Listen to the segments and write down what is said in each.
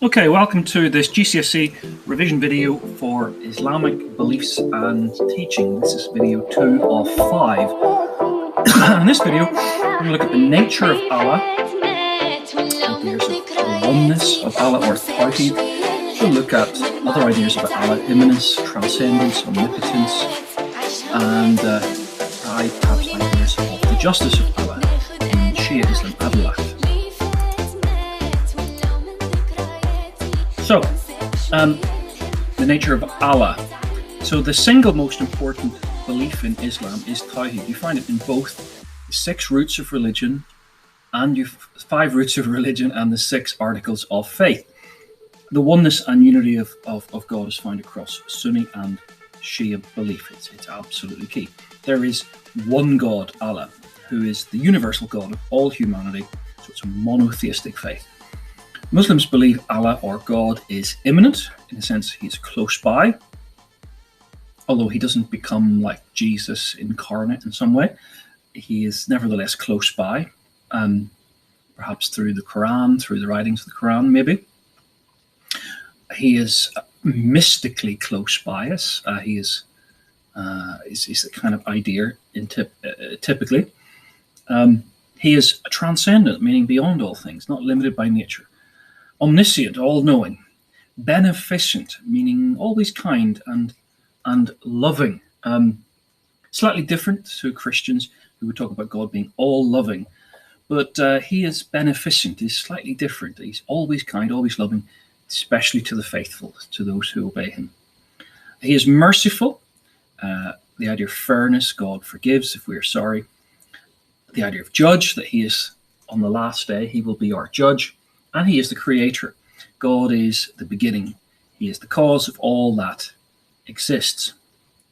Okay, welcome to this GCSE revision video for Islamic beliefs and teaching. This is video 2 of 5. In this video, we're going to look at the nature of Allah, ideas of the oneness of Allah or Tawheed. We'll look at other ideas about Allah, immanence, transcendence, omnipotence, and perhaps ideas of the justice of Allah in Shia Islam, Adl. So, the nature of Allah. So the single most important belief in Islam is Tawheed. You find it in both the 6 roots of religion and 5 roots of religion and the 6 articles of faith. The oneness and unity of God is found across Sunni and Shia belief. It's absolutely key. There is one God, Allah, who is the universal God of all humanity. So it's a monotheistic faith. Muslims believe Allah or God is immanent, in a sense he's close by, although he doesn't become like Jesus incarnate in some way. He is nevertheless close by, perhaps through the Quran, through the writings of the Quran maybe. He is mystically close by us. He is the kind of idea typically. He is transcendent, meaning beyond all things, not limited by nature. Omniscient, all-knowing. Beneficent, meaning always kind and loving. Slightly different to Christians who would talk about God being all-loving. But he is beneficent, he's slightly different. He's always kind, always loving, especially to the faithful, to those who obey him. He is merciful. The idea of fairness, God forgives if we are sorry. The idea of judge, that he is on the last day, he will be our judge. And he is the creator. God is the beginning. He is the cause of all that exists.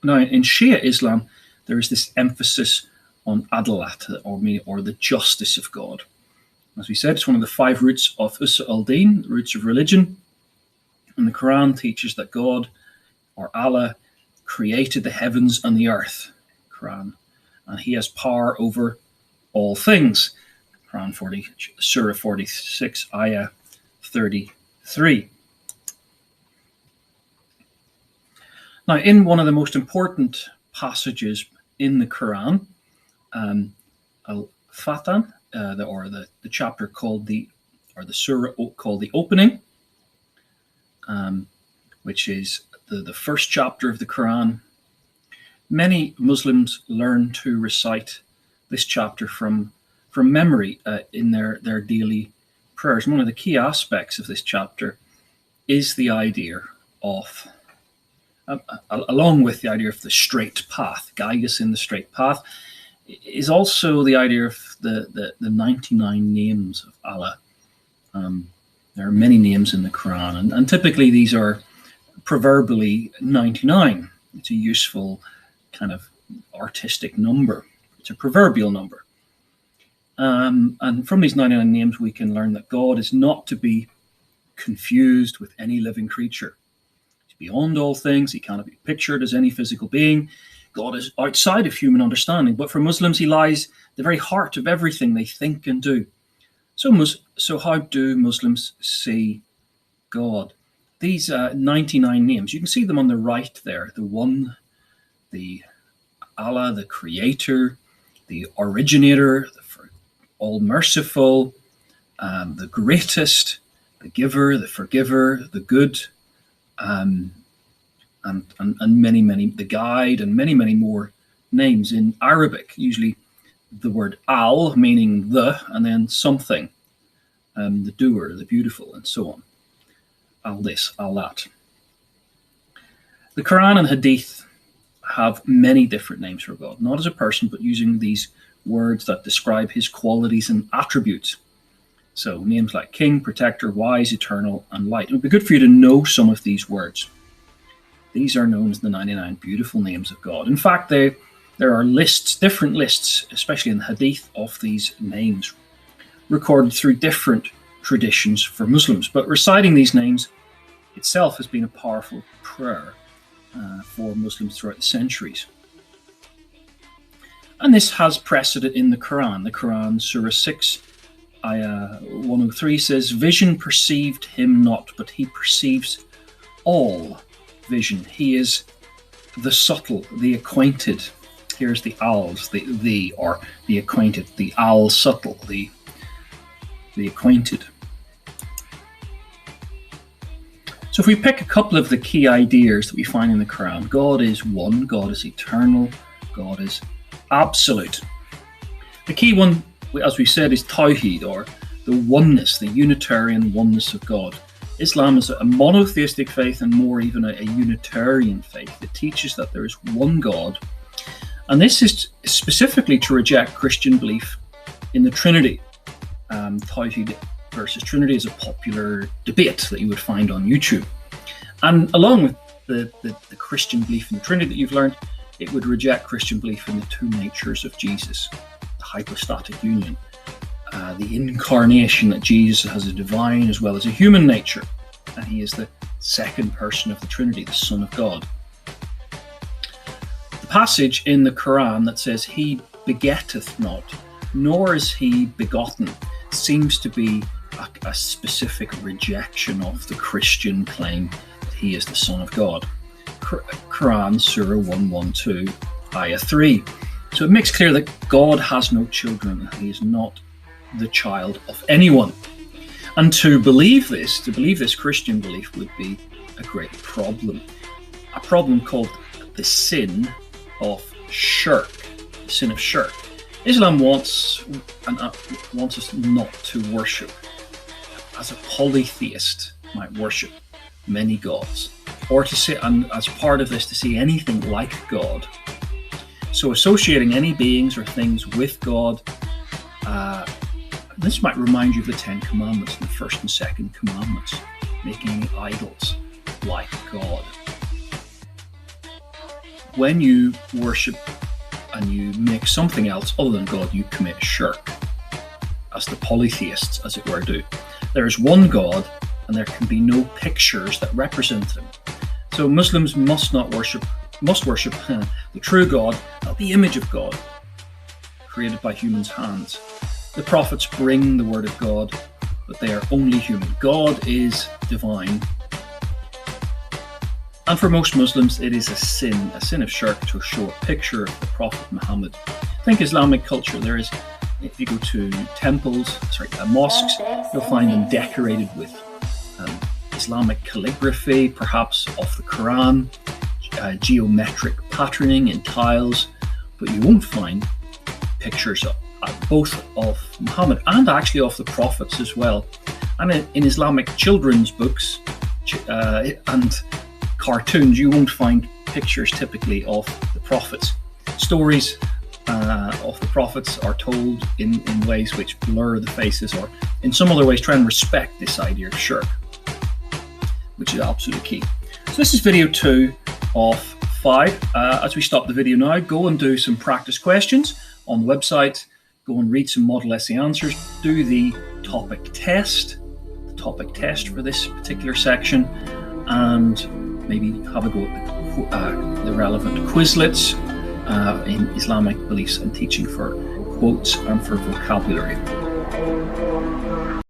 Now, in Shia Islam, there is this emphasis on adalat, or the justice of God. As we said, it's one of the 5 roots of Usul al-Din, roots of religion. And the Quran teaches that God, or Allah, created the heavens and the earth. Quran. And he has power over all things. Quran 40, Surah 46, Ayah 33. Now, in one of the most important passages in the Quran, Al-Fatan, the chapter called the surah called the opening, which is the first chapter of the Quran. Many Muslims learn to recite this chapter from memory in their daily prayers. And one of the key aspects of this chapter is the idea of, along with the idea of the straight path, guide us in the straight path, is also the idea of the 99 names of Allah. There are many names in the Quran, and typically these are proverbially 99. It's a useful kind of artistic number. It's a proverbial number. And from these 99 names, we can learn that God is not to be confused with any living creature. He's beyond all things. He cannot be pictured as any physical being. God is outside of human understanding. But for Muslims, he lies at the very heart of everything they think and do. So how do Muslims see God? These 99 names, you can see them on the right there. The One, the Allah, the Creator, the Originator, the all-merciful, the greatest, the giver, the forgiver, the good, and many, the guide, and many more names in Arabic. Usually the word al, meaning the, and then something, the doer, the beautiful, and so on. Al this, al that. The Quran and Hadith have many different names for God, not as a person, but using these words that describe his qualities and attributes. So names like King, Protector, Wise, Eternal, and Light. It would be good for you to know some of these words. These are known as the 99 beautiful names of God. In fact, there are different lists, especially in the Hadith, of these names, recorded through different traditions for Muslims. But reciting these names itself has been a powerful prayer for Muslims throughout the centuries. And this has precedent in the Quran. The Quran, Surah 6, Ayah 103 says, "Vision perceived him not, but he perceives all vision. He is the subtle, the acquainted." Here's the owls, or the acquainted, the owl subtle, the acquainted. So if we pick a couple of the key ideas that we find in the Quran, God is one, God is eternal, God is absolute. The key one, as we said, is Tawheed, or the oneness, the Unitarian oneness of God. Islam is a monotheistic faith, and more even a Unitarian faith. It teaches that there is one God, and this is specifically to reject Christian belief in the Trinity. Tawheed versus Trinity is a popular debate that you would find on YouTube. And along with the Christian belief in the Trinity that you've learned, it would reject Christian belief in the two natures of Jesus, the hypostatic union, the incarnation, that Jesus has a divine as well as a human nature, and he is the second person of the Trinity, the Son of God. The passage in the Quran that says, "He begetteth not, nor is he begotten," seems to be a specific rejection of the Christian claim that he is the Son of God. Quran, Surah 112, Ayah 3. So it makes clear that God has no children, and he is not the child of anyone. And to believe this Christian belief would be a great problem. A problem called the sin of shirk. The sin of shirk. Islam wants us not to worship, as a polytheist might worship many gods, or to say, and as part of this, to see anything like God. So associating any beings or things with God, this might remind you of the 10 Commandments, the first and second commandments, making any idols like God. When you worship and you make something else other than God, you commit shirk, as the polytheists, as it were, do. There is one God, and there can be no pictures that represent him. So Muslims must worship the true God, not the image of God, created by humans' hands. The prophets bring the word of God, but they are only human. God is divine. And for most Muslims, it is a sin of shirk, to show a picture of the Prophet Muhammad. Think Islamic culture. There is, if you go to mosques, you'll find them decorated with Islamic calligraphy, perhaps off the Quran, geometric patterning in tiles, but you won't find pictures of both of Muhammad and actually of the prophets as well. And in Islamic children's books and cartoons, you won't find pictures typically of the prophets. Stories of the prophets are told in ways which blur the faces, or in some other ways try and respect this idea of shirk, which is absolutely key. So this is video 2 of 5. As we stop the video now, go and do some practice questions on the website. Go and read some model essay answers. Do the topic test for this particular section, and maybe have a go at the relevant Quizlets in Islamic beliefs and teaching for quotes and for vocabulary.